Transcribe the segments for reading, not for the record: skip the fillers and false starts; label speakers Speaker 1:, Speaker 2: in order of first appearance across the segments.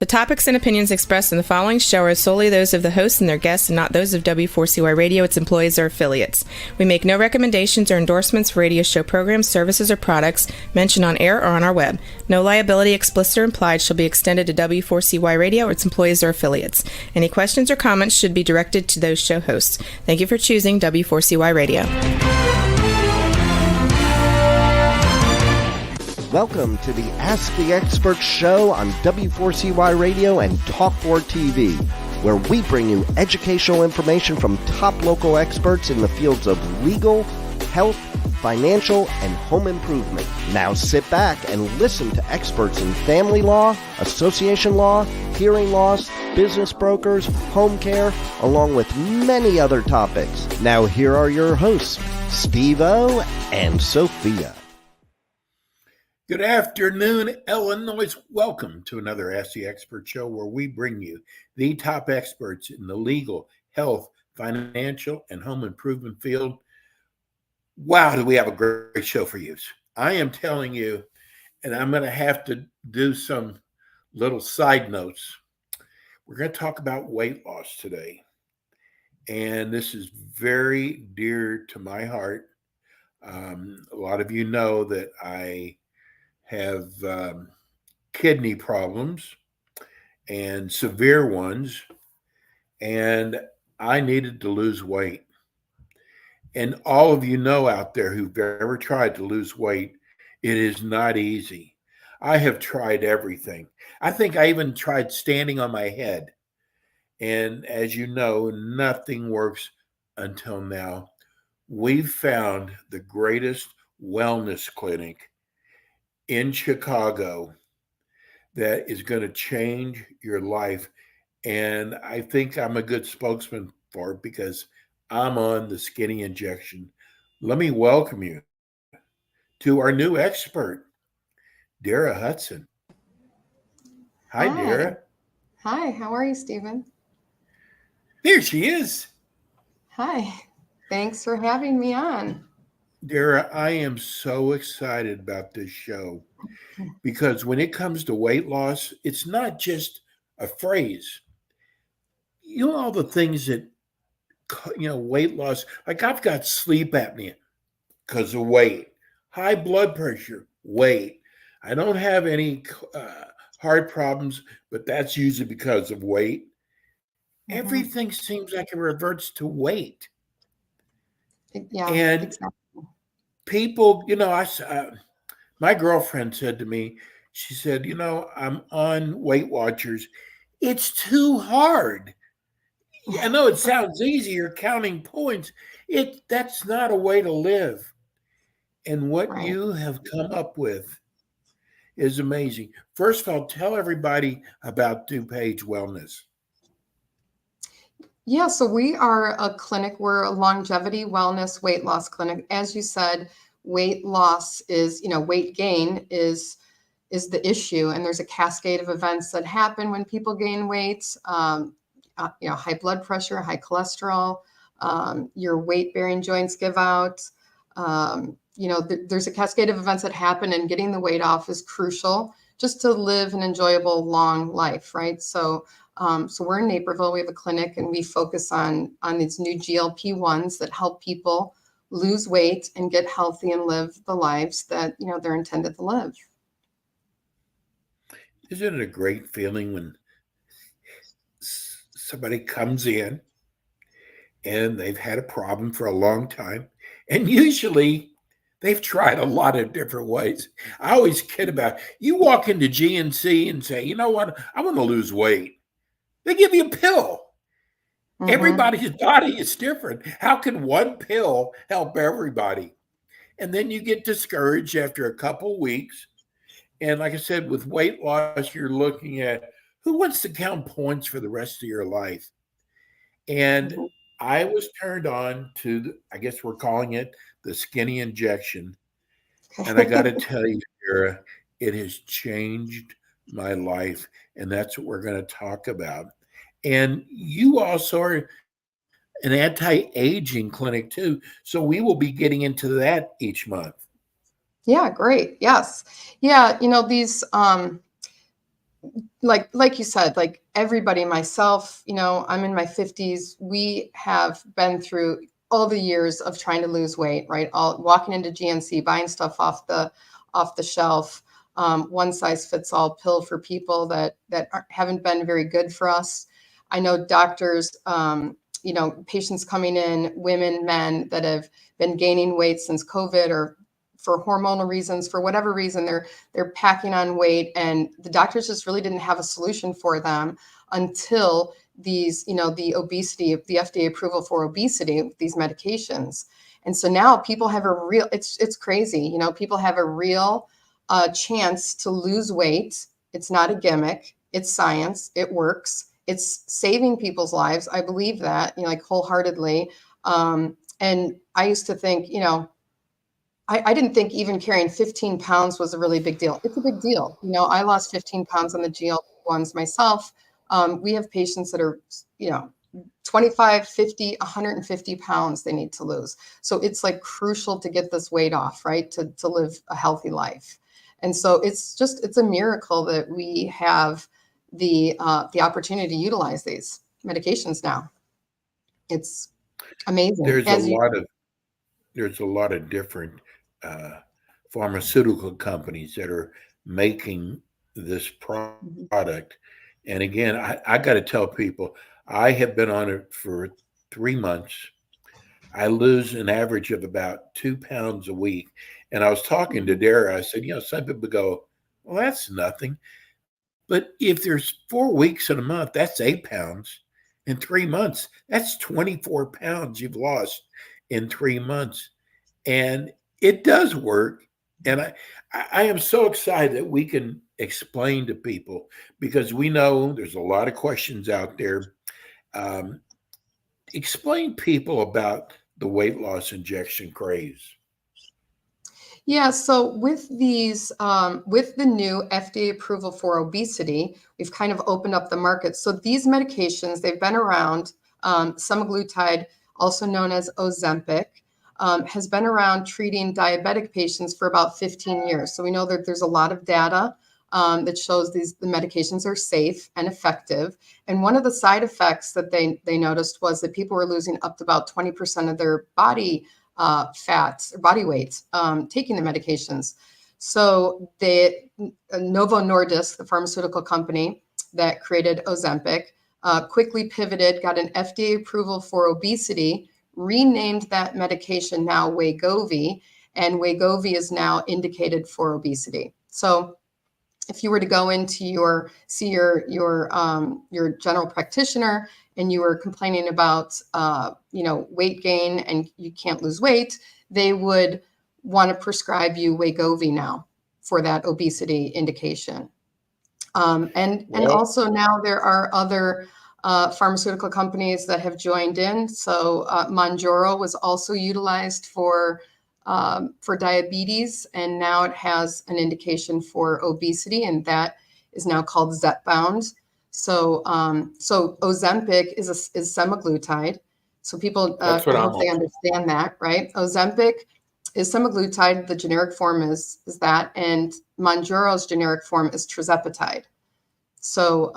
Speaker 1: topics and opinions expressed in the following show are solely those of the hosts and their guests and not those of W4CY Radio, its employees, or affiliates. We make no recommendations or endorsements for radio show programs, services, or products mentioned on air or on our web. No liability, explicit or implied, shall be extended to W4CY Radio or its employees or affiliates. Any questions or comments should be directed to those show hosts. Thank you for choosing W4CY Radio.
Speaker 2: Welcome to the Ask the Expert show on W4CY Radio and Talk4 TV, where we bring you educational information from top local experts in the fields of legal, health, financial, and home improvement. Now sit back and listen to experts in family law, association law, hearing loss, business brokers, home care, along with many other topics. Now here are your hosts, Steve-O and Sophia.
Speaker 3: Good afternoon, Illinois. Welcome to another Ask the Expert show where we bring you the top experts in the legal, health, financial, and home improvement field. Wow, do we have a great show for you. I am telling you, and I'm going to have to do some little side notes. We're going to talk about weight loss today. And this is very dear to my heart. A lot of you know that I have kidney problems and severe ones, and I needed to lose weight. And all of you know out there who've ever tried to lose weight, it is not easy. I have tried everything. I think I even tried standing on my head. And as you know, nothing works until now. We've found the greatest wellness clinic in Chicago that is going to change your life. And I think I'm a good spokesman for it because I'm on the skinny injection. Let me welcome you to our new expert, Dara Hudson. Hi, Dara.
Speaker 4: Hi, how are you, Stephen?
Speaker 3: There she is.
Speaker 4: Hi, thanks for having me on.
Speaker 3: Dara, I am so excited about this show because when it comes to weight loss, it's not just a phrase. You know, all the things that, weight loss, like I've got sleep apnea because of weight, high blood pressure, weight. I don't have any heart problems, but that's usually because of weight. Mm-hmm. Everything seems like it reverts to weight.
Speaker 4: Yeah,
Speaker 3: and
Speaker 4: exactly.
Speaker 3: People, my girlfriend said to me, she said, I'm on Weight Watchers. It's too hard. I know it sounds easy. You're counting points. That's not a way to live. And what you have come up with is amazing. First of all, tell everybody about DuPage Wellness.
Speaker 4: Yeah, so we are a clinic. We're a longevity wellness weight loss clinic. As you said, weight loss is, weight gain is the issue. And there's a cascade of events that happen when people gain weight, high blood pressure, high cholesterol, your weight-bearing joints give out. There's a cascade of events that happen, and getting the weight off is crucial just to live an enjoyable, long life, right? So we're in Naperville. We have a clinic, and we focus on these new GLP-1s that help people lose weight and get healthy and live the lives that, they're intended to live.
Speaker 3: Isn't it a great feeling when somebody comes in and they've had a problem for a long time, and usually they've tried a lot of different ways. I always kid about, you walk into GNC and say, you know what, I want to lose weight. They give you a pill. Mm-hmm. Everybody's body is different. How can one pill help everybody? And then you get discouraged after a couple weeks. And like I said, with weight loss, you're looking at who wants to count points for the rest of your life. And mm-hmm. I was turned on to, I guess we're calling it the skinny injection. And I got to tell you, Sarah, it has changed my life. And that's what we're going to talk about. And you also are an anti-aging clinic too. So we will be getting into that each month.
Speaker 4: Yeah, great. Yes. Yeah. These, like you said, like everybody, myself, I'm in my 50s. We have been through all the years of trying to lose weight, right? All walking into GNC, buying stuff off the shelf, one size fits all pill for people that haven't been very good for us. I know doctors, patients coming in, women, men that have been gaining weight since COVID or for hormonal reasons, for whatever reason, they're packing on weight, and the doctors just really didn't have a solution for them until these, the obesity, the FDA approval for obesity, these medications. And so now people have a real, it's crazy, people have a real chance to lose weight. It's not a gimmick. It's science. It works. It's saving people's lives. I believe that, like wholeheartedly. And I used to think, I didn't think even carrying 15 pounds was a really big deal. It's a big deal. I lost 15 pounds on the GLP-1s myself. We have patients that are, 25, 50, 150 pounds they need to lose. So it's like crucial to get this weight off, right? To live a healthy life. And so it's a miracle that we have the opportunity to utilize these medications now. It's amazing.
Speaker 3: There's a lot of different pharmaceutical companies that are making this product. And again, I got to tell people, I have been on it for 3 months. I lose an average of about 2 pounds a week. And I was talking to Dara. I said, some people go, well, that's nothing. But if there's 4 weeks in a month, that's 8 pounds. In 3 months, that's 24 pounds you've lost in 3 months. And it does work. And I am so excited that we can explain to people, because we know there's a lot of questions out there. Explain people about the weight loss injection craze.
Speaker 4: Yeah, so with these, with the new FDA approval for obesity, we've kind of opened up the market. So these medications, they've been around. Semaglutide, also known as Ozempic, has been around treating diabetic patients for about 15 years. So we know that there's a lot of data that shows the medications are safe and effective. And one of the side effects that they noticed was that people were losing up to about 20% of their body fat or body weight taking the medications. So Novo Nordisk, the pharmaceutical company that created Ozempic, quickly pivoted, got an FDA approval for obesity, renamed that medication now Wegovy, and Wegovy is now indicated for obesity. So if you were to go into your general practitioner and you were complaining about weight gain and you can't lose weight, they would want to prescribe you Wegovy now for that obesity indication. And also now there are other pharmaceutical companies that have joined in. So Mounjaro was also utilized for diabetes, and now it has an indication for obesity, and that is now called Zepbound. So Ozempic is semaglutide. So people, I hope they understand that, right? Ozempic is semaglutide. The generic form is that, and Mounjaro's generic form is tirzepatide. So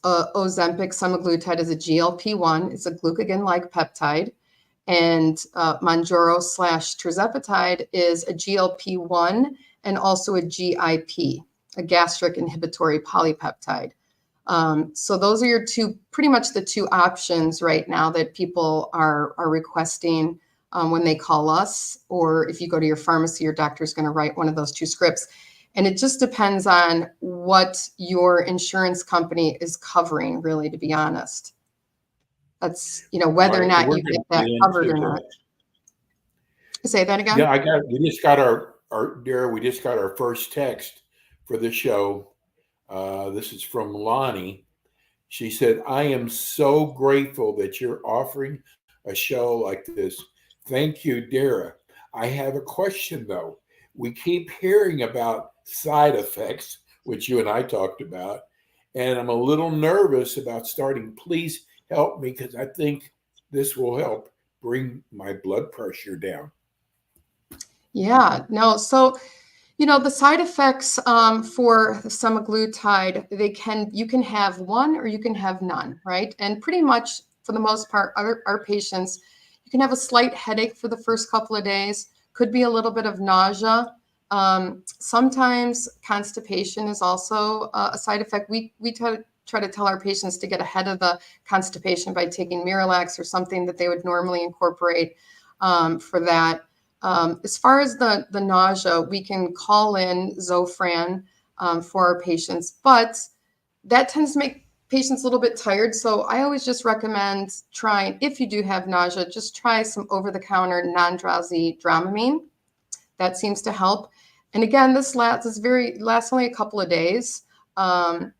Speaker 4: Ozempic semaglutide is a GLP-1. It's a glucagon-like peptide. And Mounjaro / tirzepatide is a GLP-1 and also a GIP, a gastric inhibitory polypeptide. So those are pretty much the two options right now that people are requesting when they call us, or if you go to your pharmacy, your doctor's going to write one of those two scripts. And it just depends on what your insurance company is covering, really, to be honest. That's, whether or not you get that covered or not. Say that again?
Speaker 3: Yeah, we just got our first text for the show. This is from Lonnie. She said, I am so grateful that you're offering a show like this. Thank you, Dara. I have a question, though. We keep hearing about side effects, which you and I talked about, and I'm a little nervous about starting. Please help me, because I think this will help bring my blood pressure down.
Speaker 4: Yeah, no. So, The side effects for the semaglutide, you can have one or you can have none, right? And pretty much for the most part, our patients, you can have a slight headache for the first couple of days, could be a little bit of nausea. Sometimes constipation is also a side effect. We try to tell our patients to get ahead of the constipation by taking Miralax or something that they would normally incorporate for that. As far as the nausea, we can call in Zofran for our patients, but that tends to make patients a little bit tired. So I always just recommend trying, if you do have nausea, just try some over-the-counter non-drowsy Dramamine. That seems to help. And again, this lasts only a couple of days. The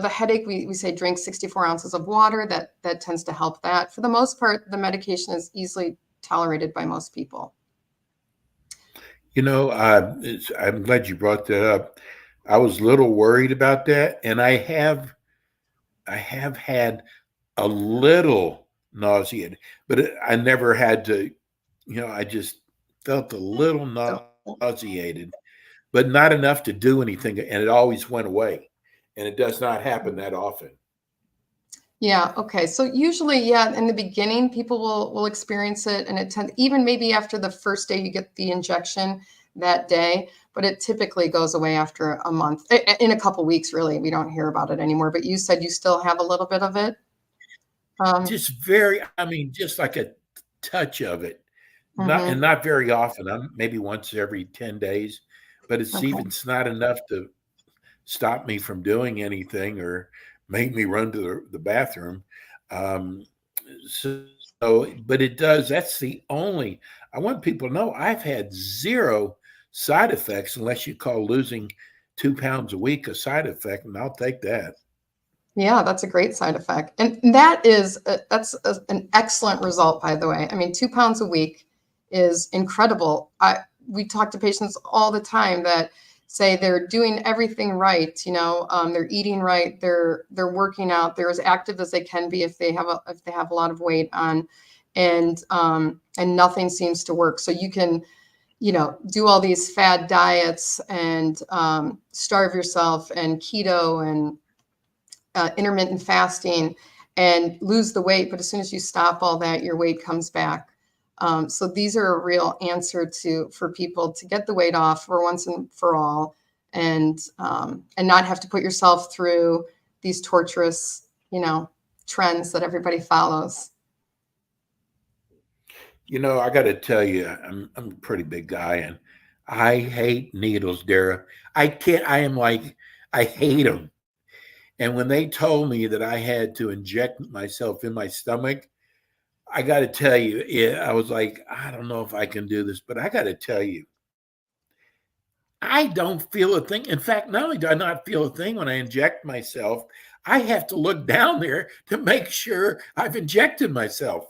Speaker 4: headache, we say drink 64 ounces of water. That tends to help that. For the most part, the medication is easily tolerated by most people.
Speaker 3: I'm glad you brought that up. I was a little worried about that, and I have had a little nausea, but I never had to. I just felt a little nauseated, but not enough to do anything, and it always went away, and it does not happen that often.
Speaker 4: Yeah. Okay. So usually, yeah, in the beginning, people will experience it, and even maybe after the first day you get the injection that day, but it typically goes away after a month. In a couple weeks, really, we don't hear about it anymore. But you said you still have a little bit of it.
Speaker 3: Just like a touch of it, not very often. Maybe once every 10 days, but it's not enough to stop me from doing anything or make me run to the bathroom. But it does. That's the only, I want people to know I've had zero side effects, unless you call losing 2 pounds a week a side effect, and I'll take that.
Speaker 4: Yeah, that's a great side effect. And that's an excellent result, by the way. 2 pounds a week is incredible. We talk to patients all the time that say they're doing everything right. They're eating right. They're working out. They're as active as they can be if they have a lot of weight on, and nothing seems to work. So you can, do all these fad diets and starve yourself and keto and intermittent fasting and lose the weight. But as soon as you stop all that, your weight comes back. So these are a real answer for people to get the weight off for once and for all, and not have to put yourself through these torturous, trends that everybody follows.
Speaker 3: I got to tell you, I'm a pretty big guy, and I hate needles, Dara. I hate them. And when they told me that I had to inject myself in my stomach, I got to tell you, I was like, I don't know if I can do this, but I got to tell you, I don't feel a thing. In fact, not only do I not feel a thing when I inject myself, I have to look down there to make sure I've injected myself.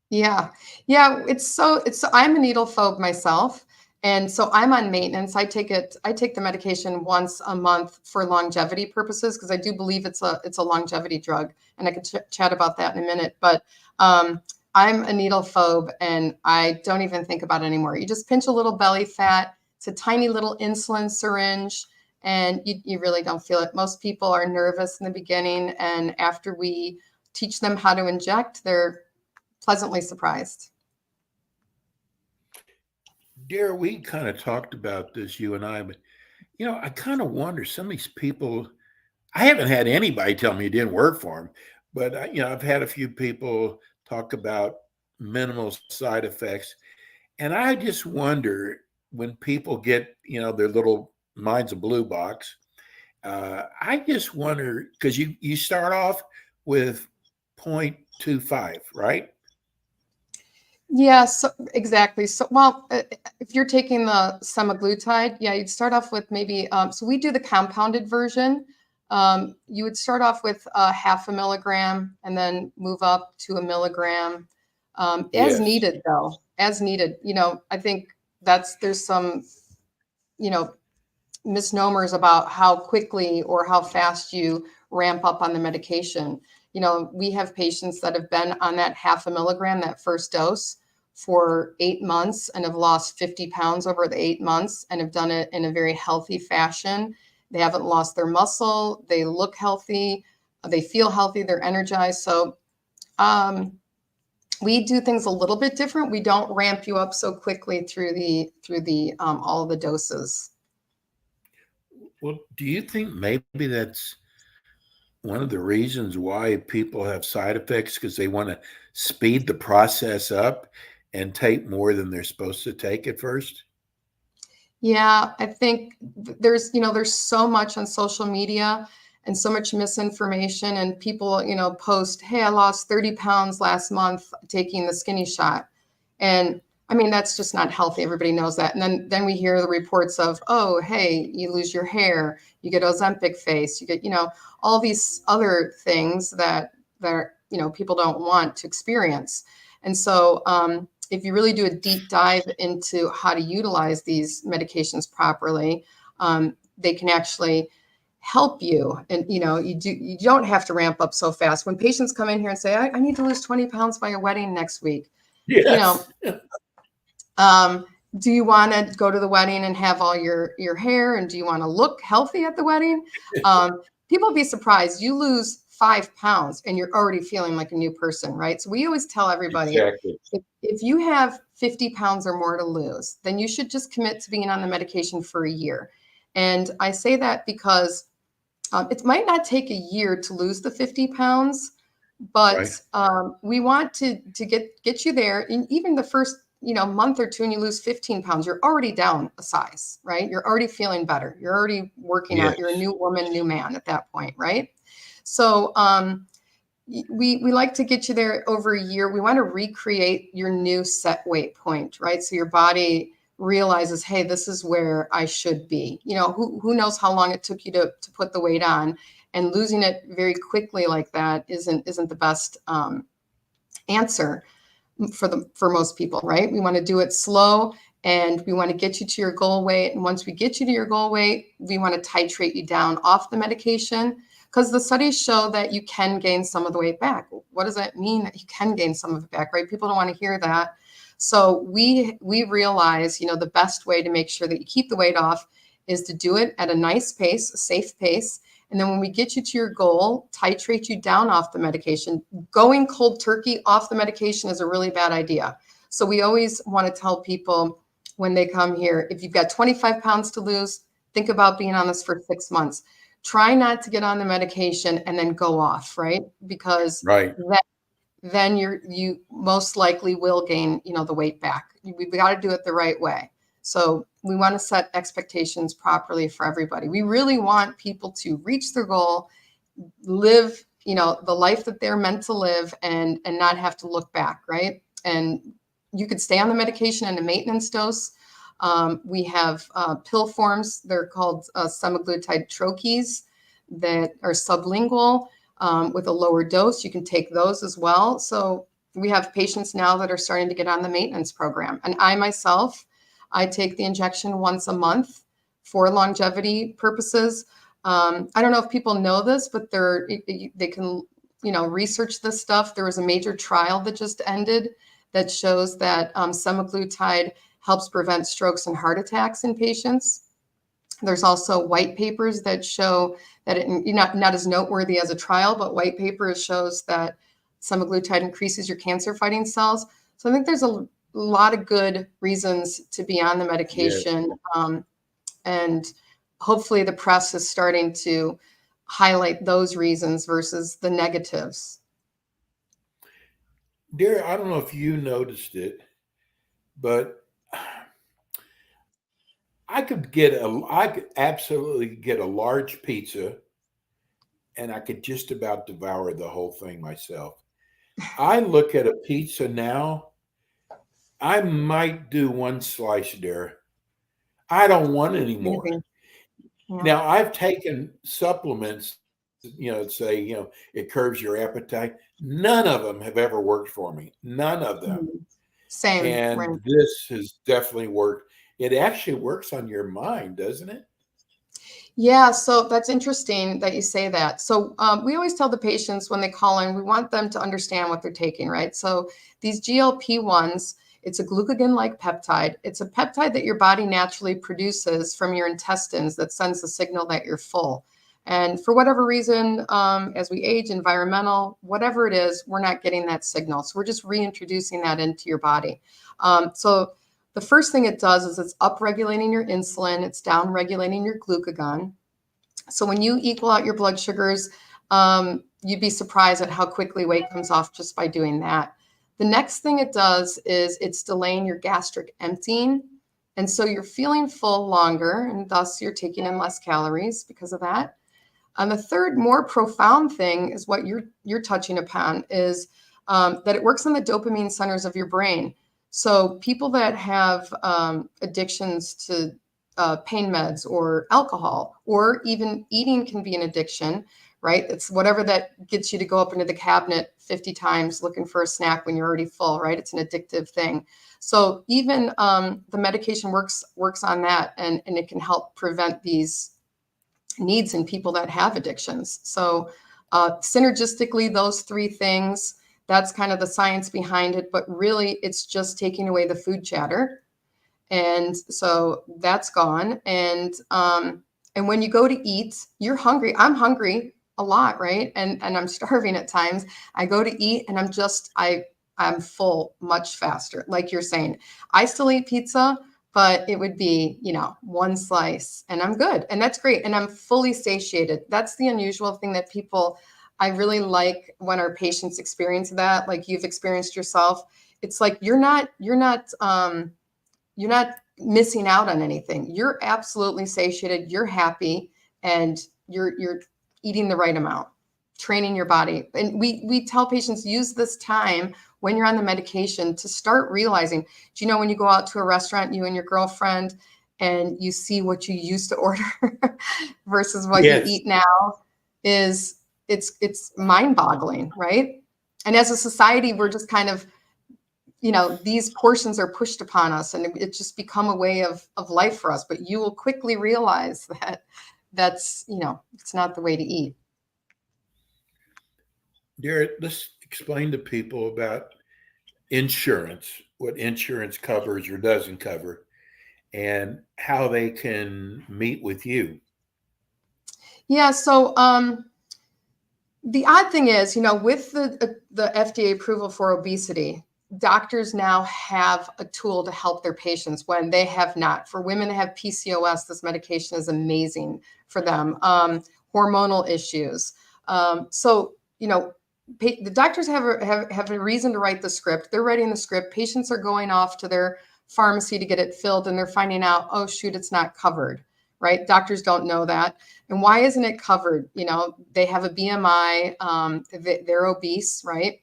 Speaker 4: Yeah. I'm a needle phobe myself. And so I'm on maintenance. I take the medication once a month for longevity purposes, because I do believe it's a longevity drug, and I could chat about that in a minute. But I'm a needle phobe, and I don't even think about it anymore. You just pinch a little belly fat. It's a tiny little insulin syringe, and you really don't feel it. Most people are nervous in the beginning, and after we teach them how to inject, they're pleasantly surprised.
Speaker 3: Dara, we kind of talked about this, you and I, but I kind of wonder, some of these people, I haven't had anybody tell me it didn't work for them, but I've had a few people talk about minimal side effects, and I just wonder, when people get their little mind's a blue box, I just wonder, because you start off with 0.25, right?
Speaker 4: Yes, exactly. So, well, if you're taking the semaglutide, yeah, you'd start off with maybe, so we do the compounded version. You would start off with 0.5 milligram and then move up to 1 milligram, as needed, though, as needed. I think there's some, misnomers about how quickly or how fast you ramp up on the medication. We have patients that have been on that 0.5 milligram, that first dose, for 8 months and have lost 50 pounds over the 8 months and have done it in a very healthy fashion. They haven't lost their muscle. They look healthy. They feel healthy. They're energized. So we do things a little bit different. We don't ramp you up so quickly through the all of the doses.
Speaker 3: Well, do you think maybe that's one of the reasons why people have side effects, because they want to speed the process up and take more than they're supposed to take at first?
Speaker 4: Yeah, I think there's so much on social media and so much misinformation, and people, post, hey, I lost 30 pounds last month taking the skinny shot. And I mean, that's just not healthy. Everybody knows that. And then we hear the reports of, oh, hey, you lose your hair, you get Ozempic face, you get, all these other things that people don't want to experience. And so if you really do a deep dive into how to utilize these medications properly, they can actually help you. And, you don't have to ramp up so fast. When patients come in here and say, I need to lose 20 pounds by your wedding next week,
Speaker 3: Yes.
Speaker 4: Do you want to go to the wedding and have all your hair? And do you want to look healthy at the wedding? People be surprised. You lose 5 pounds and you're already feeling like a new person, right? So we always tell everybody,
Speaker 3: Exactly.
Speaker 4: if you have 50 pounds or more to lose, then you should just commit to being on the medication for a year. And I say that because it might not take a year to lose the 50 pounds, but
Speaker 3: Right.
Speaker 4: we want to get you there. In even the first month or two, and you lose 15 pounds, you're already down a size, right? You're already feeling better. You're already working out. You're a
Speaker 3: Yes.
Speaker 4: new woman, new man at that point, right? So we like to get you there over a year. We want to recreate your new set weight point, right? So your body realizes, hey, this is where I should be. Who knows how long it took you to put the weight on, and losing it very quickly like that isn't the best answer for most people, right? We want to do it slow, and we want to get you to your goal weight. And once we get you to your goal weight, we want to titrate you down off the medication, because the studies show that you can gain some of the weight back. What does that mean, that you can gain some of it back, right? People don't want to hear that. So we realize, the best way to make sure that you keep the weight off is to do it at a nice pace, a safe pace. And then when we get you to your goal, titrate you down off the medication. Going cold turkey off the medication is a really bad idea. So we always want to tell people when they come here, if you've got 25 pounds to lose, think about being on this for 6 months. Try not to get on the medication and then go off, right? Because
Speaker 3: Right.
Speaker 4: then you most likely will gain, the weight back. We've got to do it the right way. So we want to set expectations properly for everybody. We really want people to reach their goal, live, the life that they're meant to live, and not have to look back, right? And you could stay on the medication in a maintenance dose. We have pill forms. They're called semaglutide troches that are sublingual with a lower dose. You can take those as well. So we have patients now that are starting to get on the maintenance program. And I take the injection once a month for longevity purposes. I don't know if people know this, but they can, research this stuff. There was a major trial that just ended that shows that semaglutide helps prevent strokes and heart attacks in patients. There's also white papers that show that not as noteworthy as a trial, but white paper shows that semaglutide increases your cancer fighting cells. So I think there's a lot of good reasons to be on the medication.
Speaker 3: Yes.
Speaker 4: And hopefully the press is starting to highlight those reasons versus the negatives.
Speaker 3: Dear, I don't know if you noticed it, but I could absolutely get a large pizza, and I could just about devour the whole thing myself. I look at a pizza now, I might do one slice there. I don't want any more.
Speaker 4: Amazing. Yeah.
Speaker 3: Now, I've taken supplements, say, it curbs your appetite. None of them have ever worked for me. None of them.
Speaker 4: Same.
Speaker 3: And
Speaker 4: right.
Speaker 3: this has definitely worked. It actually works on your mind, doesn't it?
Speaker 4: Yeah, so that's interesting that you say that. So we always tell the patients when they call in, we want them to understand what they're taking, right? So these GLP-1s, It's a glucagon-like peptide. It's a peptide that your body naturally produces from your intestines that sends the signal that you're full. And for whatever reason, as we age, environmental, whatever it is, we're not getting that signal. So we're just reintroducing that into your body. So the first thing it does is it's upregulating your insulin. It's downregulating your glucagon. So when you equal out your blood sugars, you'd be surprised at how quickly weight comes off just by doing that. The next thing it does is it's delaying your gastric emptying. And so you're feeling full longer, and thus you're taking in less calories because of that. And the third, more profound thing is what you're touching upon is that it works on the dopamine centers of your brain. So people that have addictions to pain meds or alcohol, or even eating can be an addiction, right? It's whatever that gets you to go up into the cabinet 50 times looking for a snack when you're already full, right? It's an addictive thing. So even the medication works on that, and it can help prevent these needs in people that have addictions. So synergistically, those three things, that's kind of the science behind it, but really it's just taking away the food chatter. And so that's gone. And when you go to eat, you're hungry. I'm hungry a lot, right? And I'm starving at times. I go to eat and I'm full much faster. Like you're saying, I still eat pizza, but it would be, one slice and I'm good. And that's great. And I'm fully satiated. That's the unusual thing that I really like when our patients experience that, like you've experienced yourself. It's like, you're not missing out on anything. You're absolutely satiated. You're happy, and you're eating the right amount, training your body. And we tell patients, use this time when you're on the medication to start realizing, do you know, when you go out to a restaurant, you and your girlfriend, and you see what you used to order versus what you eat now, it's mind-boggling, right? And as a society, we're just kind of, these portions are pushed upon us, and it's just become a way of life for us. But you will quickly realize that that's, it's not the way to eat.
Speaker 3: Derek, let's explain to people about insurance, what insurance covers or doesn't cover, and how they can meet with you.
Speaker 4: Yeah. So the odd thing is, with the FDA approval for obesity, doctors now have a tool to help their patients when they have not. For women that have PCOS, this medication is amazing for them. Hormonal issues. So, the doctors have a reason to write the script. They're writing the script. Patients are going off to their pharmacy to get it filled, and they're finding out, oh, shoot, it's not covered, right? Doctors don't know that. And why isn't it covered? They have a BMI, they're obese, right?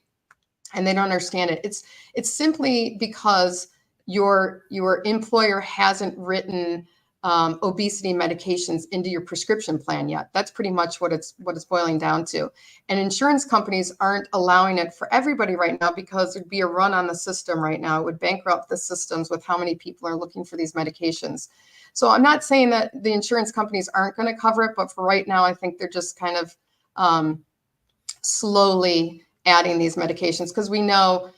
Speaker 4: And they don't understand it. It's simply because your employer hasn't written obesity medications into your prescription plan yet. That's pretty much what it's boiling down to. And insurance companies aren't allowing it for everybody right now because there'd be a run on the system right now. It would bankrupt the systems with how many people are looking for these medications. So I'm not saying that the insurance companies aren't going to cover it, but for right now, I think they're just kind of slowly adding these medications, because we know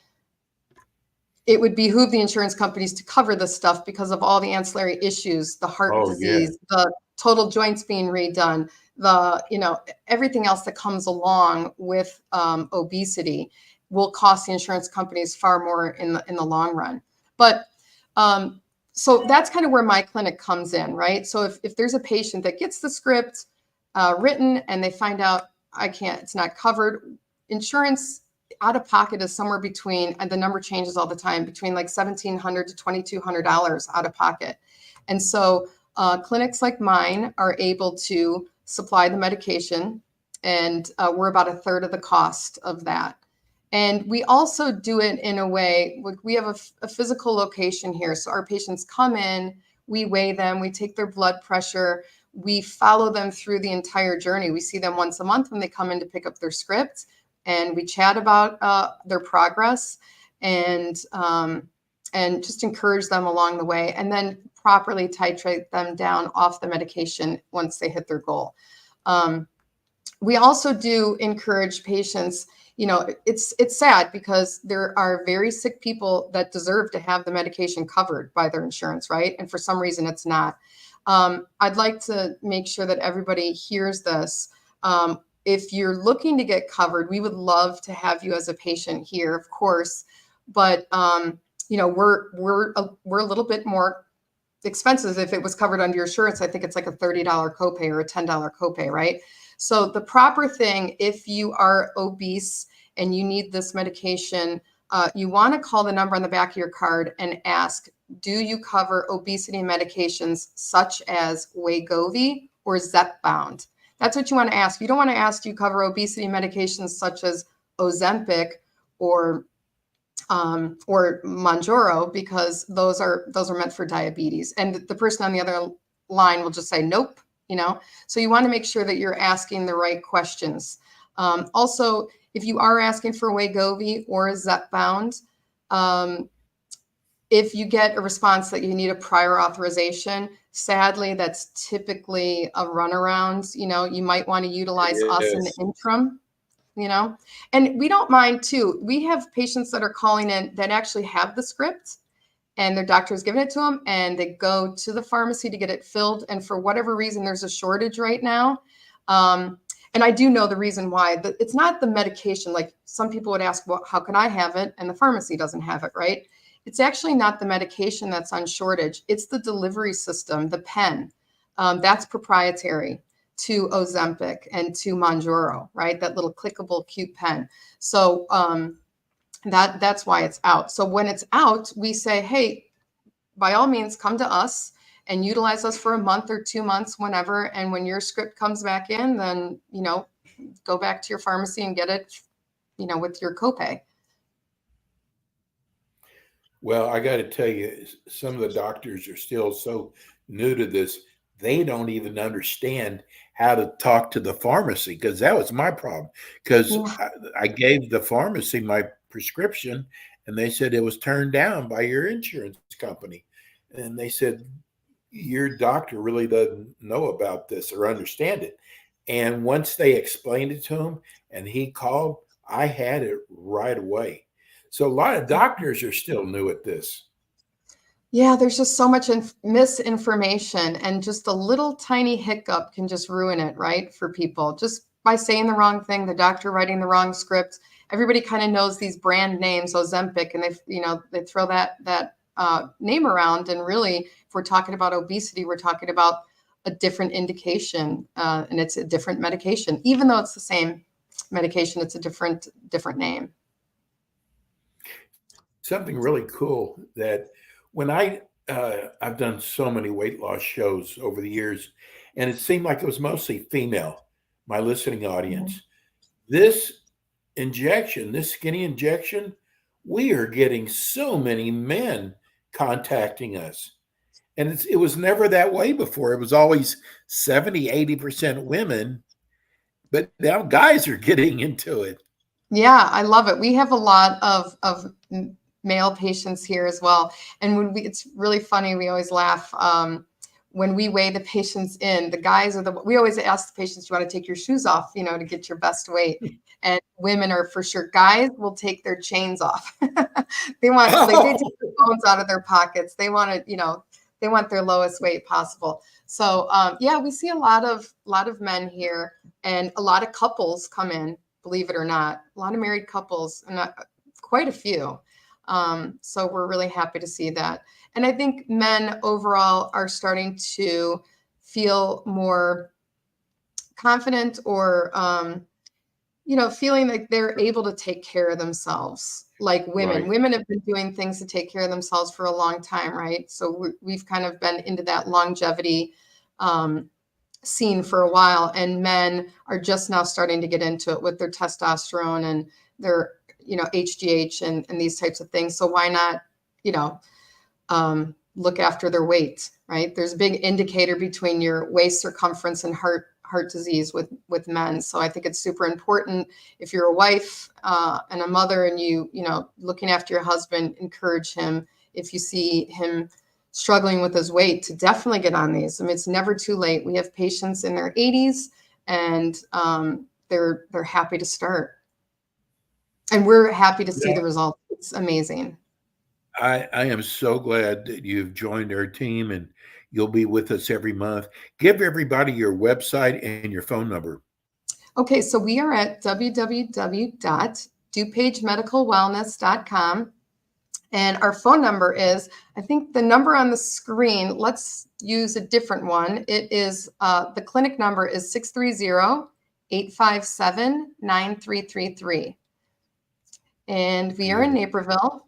Speaker 4: it would behoove the insurance companies to cover this stuff because of all the ancillary issues, the heart disease, the total joints being redone, everything else that comes along with obesity will cost the insurance companies far more in the long run. But so that's kind of where my clinic comes in, right? So if there's a patient that gets the script written and they find out it's not covered, insurance out of pocket is somewhere between, and the number changes all the time, between like $1,700 to $2,200 out of pocket. And so clinics like mine are able to supply the medication, and we're about a third of the cost of that. And we also do it in a way, we have a physical location here. So our patients come in, we weigh them, we take their blood pressure, we follow them through the entire journey. We see them once a month when they come in to pick up their script, and we chat about their progress and just encourage them along the way, and then properly titrate them down off the medication once they hit their goal. We also do encourage patients, it's sad because there are very sick people that deserve to have the medication covered by their insurance, right? And for some reason it's not. I'd like to make sure that everybody hears this. If you're looking to get covered, we would love to have you as a patient here, of course, but we're a little bit more expensive. If it was covered under your insurance, I think it's like a $30 copay or a $10 copay, right? So the proper thing, if you are obese and you need this medication, you want to call the number on the back of your card and ask, do you cover obesity medications such as Wegovy or Zepbound? That's what you want to ask. You don't want to ask, do you cover obesity medications such as Ozempic or Mounjaro, because those are meant for diabetes. And the person on the other line will just say, nope, So you want to make sure that you're asking the right questions. Also, if you are asking for Wegovy or Zepbound, if you get a response that you need a prior authorization, sadly, that's typically a runaround. You might want to utilize us in the interim, and we don't mind too. We have patients that are calling in that actually have the script and their doctor has given it to them and they go to the pharmacy to get it filled. And for whatever reason, there's a shortage right now. And I do know the reason why. It's not the medication. Like some people would ask, well, how can I have it? And the pharmacy doesn't have it, right? It's actually not the medication that's on shortage. It's the delivery system, the pen. That's proprietary to Ozempic and to Mounjaro, right? That little clickable, cute pen. So that's why it's out. So when it's out, we say, hey, by all means, come to us and utilize us for a month or 2 months, whenever. And when your script comes back in, then, go back to your pharmacy and get it, with your copay.
Speaker 3: Well, I got to tell you, some of the doctors are still so new to this, they don't even understand how to talk to the pharmacy, because that was my problem. Because I gave the pharmacy my prescription and they said it was turned down by your insurance company. And they said, your doctor really doesn't know about this or understand it. And once they explained it to him and he called, I had it right away. So a lot of doctors are still new at this.
Speaker 4: Yeah, there's just so much misinformation, and just a little tiny hiccup can just ruin it, right, for people. Just by saying the wrong thing, the doctor writing the wrong script. Everybody kind of knows these brand names, Ozempic, and they throw that name around. And really, if we're talking about obesity, we're talking about a different indication, and it's a different medication. Even though it's the same medication, it's a different name.
Speaker 3: Something really cool that when I've done so many weight loss shows over the years, and it seemed like it was mostly female, my listening audience. This skinny injection, we are getting so many men contacting us. And it was never that way before. It was always 70, 80% women, but now guys are getting into it.
Speaker 4: Yeah, I love it. We have a lot of male patients here as well. And it's really funny. We always laugh when we weigh the patients in. The guys we always ask the patients, do you want to take your shoes off, to get your best weight? And women are for sure. Guys will take their chains off. They take their phones out of their pockets. They want to, they want their lowest weight possible. So we see a lot of men here, and a lot of couples come in, believe it or not, a lot of married couples, and quite a few. So we're really happy to see that. And I think men overall are starting to feel more confident, or, feeling like they're able to take care of themselves, like women.
Speaker 3: Right.
Speaker 4: Women have been doing things to take care of themselves for a long time, right? So we've kind of been into that longevity scene for a while, and men are just now starting to get into it with their testosterone and their HGH and these types of things. So why not, look after their weight, right? There's a big indicator between your waist circumference and heart disease with men. So I think it's super important, if you're a wife and a mother, and looking after your husband, encourage him, if you see him struggling with his weight, to definitely get on these. I mean, it's never too late. We have patients in their 80s, and they're happy to start. And we're happy to see
Speaker 3: Yeah.
Speaker 4: the results. It's amazing.
Speaker 3: I am so glad that you've joined our team and you'll be with us every month. Give everybody your website and your phone number.
Speaker 4: Okay, so we are at www.dupagemedicalwellness.com. And our phone number is, I think the number on the screen, let's use a different one. It is, the clinic number is 630-857-9333. And we are in Naperville.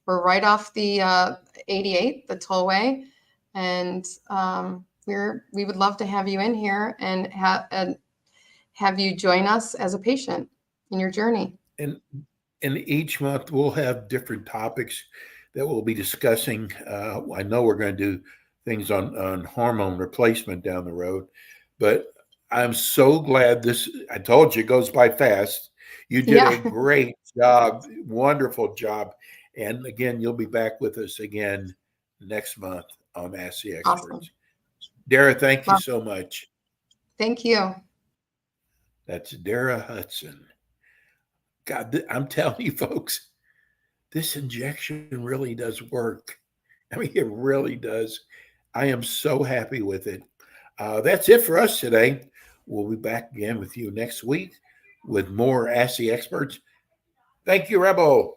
Speaker 4: We're right off the 88, the tollway. And we would love to have you in here and have you join us as a patient in your journey.
Speaker 3: And each month we'll have different topics that we'll be discussing. I know we're going to do things on hormone replacement down the road, but I'm so glad I told you, it goes by fast. You did a great job, wonderful job. And again, you'll be back with us again next month on Ask the Experts.
Speaker 4: Awesome.
Speaker 3: Dara, thank you so much.
Speaker 4: Thank you.
Speaker 3: That's Dara Hudson. God, I'm telling you, folks, this injection really does work. I mean, it really does. I am so happy with it. That's it for us today. We'll be back again with you next week with more Ask the Experts. Thank you, Rebel.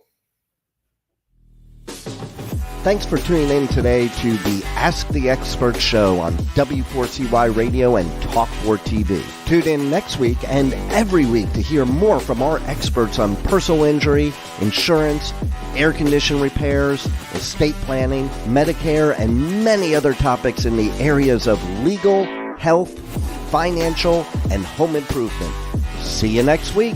Speaker 2: Thanks for tuning in today to the Ask the Expert show on W4CY Radio and Talk4 TV. Tune in next week and every week to hear more from our experts on personal injury, insurance, air condition repairs, estate planning, Medicare, and many other topics in the areas of legal, health, financial, and home improvement. See you next week.